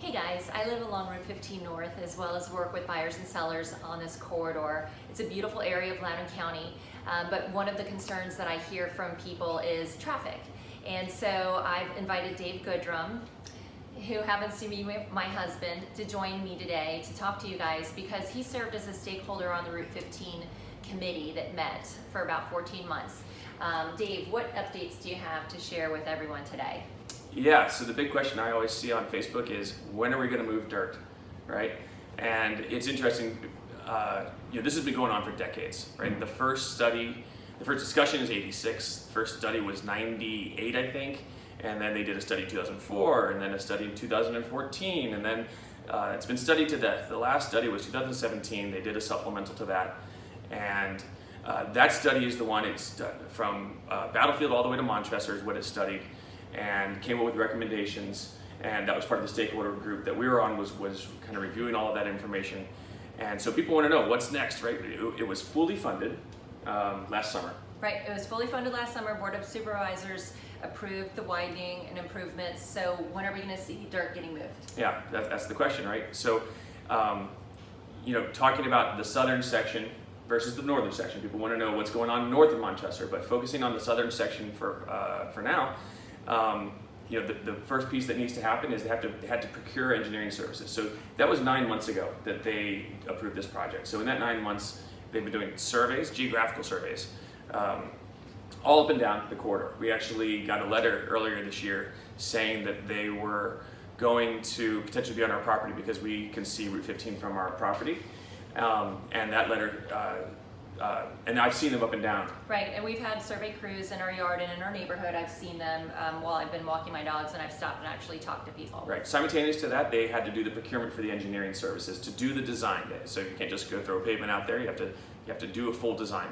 Hey guys, I live along Route 15 North as well as work with buyers and sellers on this corridor. It's a beautiful area of Loudoun County, but one of the concerns that I hear from people is traffic. And so I've invited Dave Goodrum, who happens to be my husband, to join me today to talk to you guys because he served as a stakeholder on the Route 15 committee that met for about 14 months. Dave, what updates do you have to share with everyone today? Yeah, so the big question I always see on Facebook is, when are we going to move dirt, right? And it's interesting, this has been going on for decades, right? The first discussion is 86, the first study was 98, I think, and then they did a study in 2004, and then a study in 2014, and then it's been studied to death. The last study was 2017, they did a supplemental to that, and that study is the one, it's from Battlefield all the way to Montressor is what it studied, and came up with recommendations, and that was part of the stakeholder group that we were on, was kind of reviewing all of that information. And so people want to know what's next, right? It was fully funded last summer. Right, it was fully funded last summer. Board of Supervisors approved the widening and improvements. So when are we going to see dirt getting moved? Yeah, that's the question, right? So, talking about the southern section versus the northern section, people want to know what's going on north of Montressor, but focusing on the southern section for now. The first piece that needs to happen is they had to procure engineering services. So that was 9 months ago that they approved this project. So in that 9 months, they've been doing surveys, geographical surveys, all up and down the corridor. We actually got a letter earlier this year saying that they were going to potentially be on our property because we can see Route 15 from our property. And that letter, and I've seen them up and down. Right, and we've had survey crews in our yard and in our neighborhood. I've seen them while I've been walking my dogs, and I've stopped and actually talked to people. Right, simultaneous to that, they had to do the procurement for the engineering services to do the design. So you can't just go throw a pavement out there, you have to do a full design.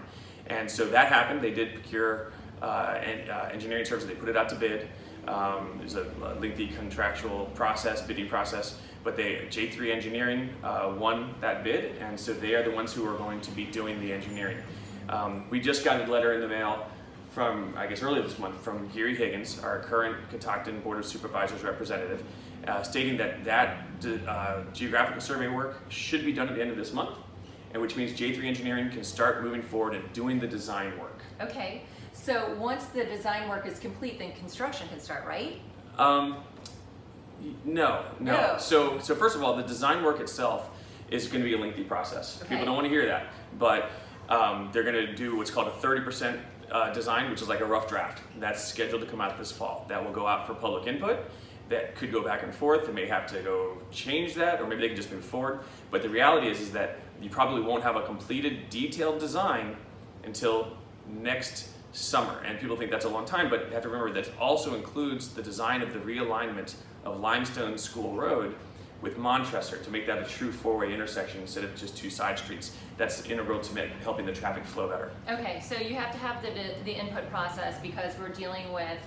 And so that happened. They did procure engineering services, they put it out to bid. There's a lengthy contractual process, bidding process, but J3 Engineering won that bid, and so they are the ones who are going to be doing the engineering. We just got a letter in the mail from, I guess earlier this month, from Gary Higgins, our current Catoctin Board of Supervisors representative, stating that geographical survey work should be done at the end of this month, and which means J3 Engineering can start moving forward and doing the design work. Okay, so once the design work is complete, then construction can start, right? No. So first of all, the design work itself is going to be a lengthy process. Okay. People don't want to hear that, but they're going to do what's called a 30% design, which is like a rough draft. That's scheduled to come out this fall. That will go out for public input. That could go back and forth. They may have to go change that, or maybe they can just move forward. But the reality is that you probably won't have a completed, detailed design until next summer. And people think that's a long time, but you have to remember that also includes the design of the realignment of Limestone School Road with Montressor to make that a true four-way intersection instead of just two side streets. That's integral to helping the traffic flow better. Okay, so you have to have the input process because we're dealing with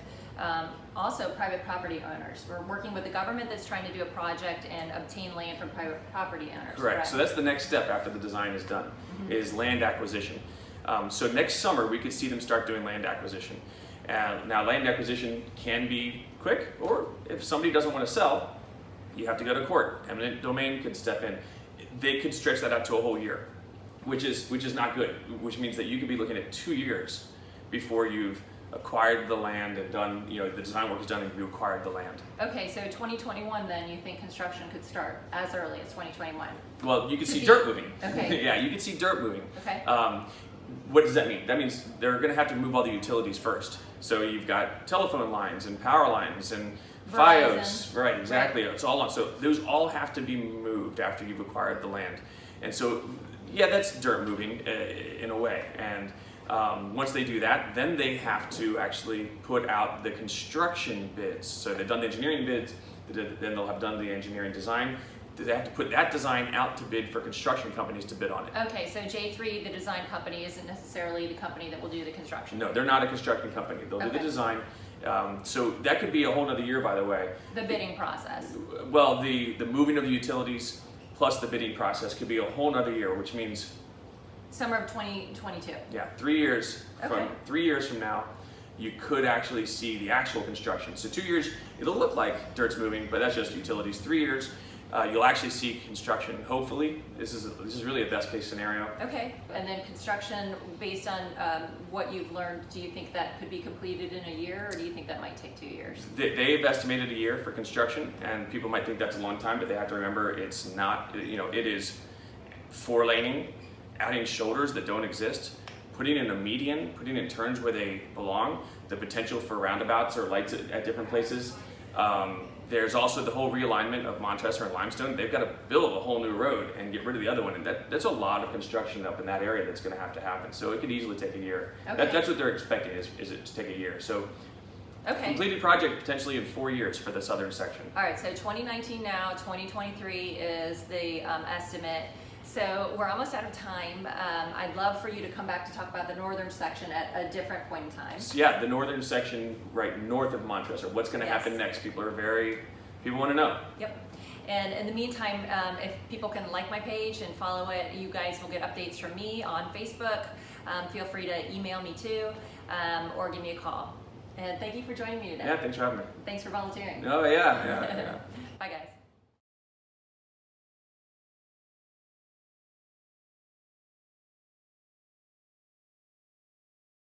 also private property owners. We're working with the government that's trying to do a project and obtain land from private property owners. Correct. So that's the next step after the design is done, is land acquisition. So next summer we could see them start doing land acquisition. Now land acquisition can be quick, or if somebody doesn't want to sell, you have to go to court. Eminent domain could step in. They could stretch that out to a whole year, which is not good, which means that you could be looking at 2 years before you've acquired the land and done, the design work is done and you acquired the land. Okay, so 2021 then you think construction could start as early as 2021? Well, you could see dirt moving. Okay. Yeah, you could see dirt moving. Okay. What does that mean? That means they're going to have to move all the utilities first. So you've got telephone lines and power lines and FiOS. Right, exactly. Right. It's all on. So those all have to be moved after you've acquired the land. And so, yeah, that's dirt moving in a way. And once they do that, then they have to actually put out the construction bids. So they've done the engineering bids, then they'll have done the engineering design. They have to put that design out to bid for construction companies to bid on it. Okay, so J3, the design company, isn't necessarily the company that will do the construction. No, they're not a construction company. They'll do the design. So that could be a whole other year, by the way. The bidding process. Well, the moving of the utilities plus the bidding process could be a whole other year, which means summer of 2022. Yeah, 3 years. Okay. From 3 years from now, you could actually see the actual construction. So 2 years, it'll look like dirt's moving, but that's just utilities. 3 years, you'll actually see construction. Hopefully, this is really a best case scenario. Okay, and then construction, based on what you've learned, do you think that could be completed in a year, or do you think that might take 2 years? They've estimated a year for construction, and people might think that's a long time, but they have to remember it's not. It is 4-laning, adding shoulders that don't exist, putting in a median, putting in turns where they belong, the potential for roundabouts or lights at different places. There's also the whole realignment of Montressor and Limestone. They've got to build a whole new road and get rid of the other one, and that's a lot of construction up in that area that's going to have to happen. So it could easily take a year. Okay. That's what they're expecting is it to take a year. So Okay. completed project potentially in 4 years for the southern section. All right, so 2019 now, 2023 is the estimate. So we're almost out of time. I'd love for you to come back to talk about the northern section at a different point in time. So yeah, the northern section right north of Montressor. What's going to Yes. happen next? People want to know. Yep. And in the meantime, if people can like my page and follow it, you guys will get updates from me on Facebook. Feel free to email me too, or give me a call. And thank you for joining me today. Yeah, thanks for having me. Thanks for volunteering. Oh yeah. Bye guys.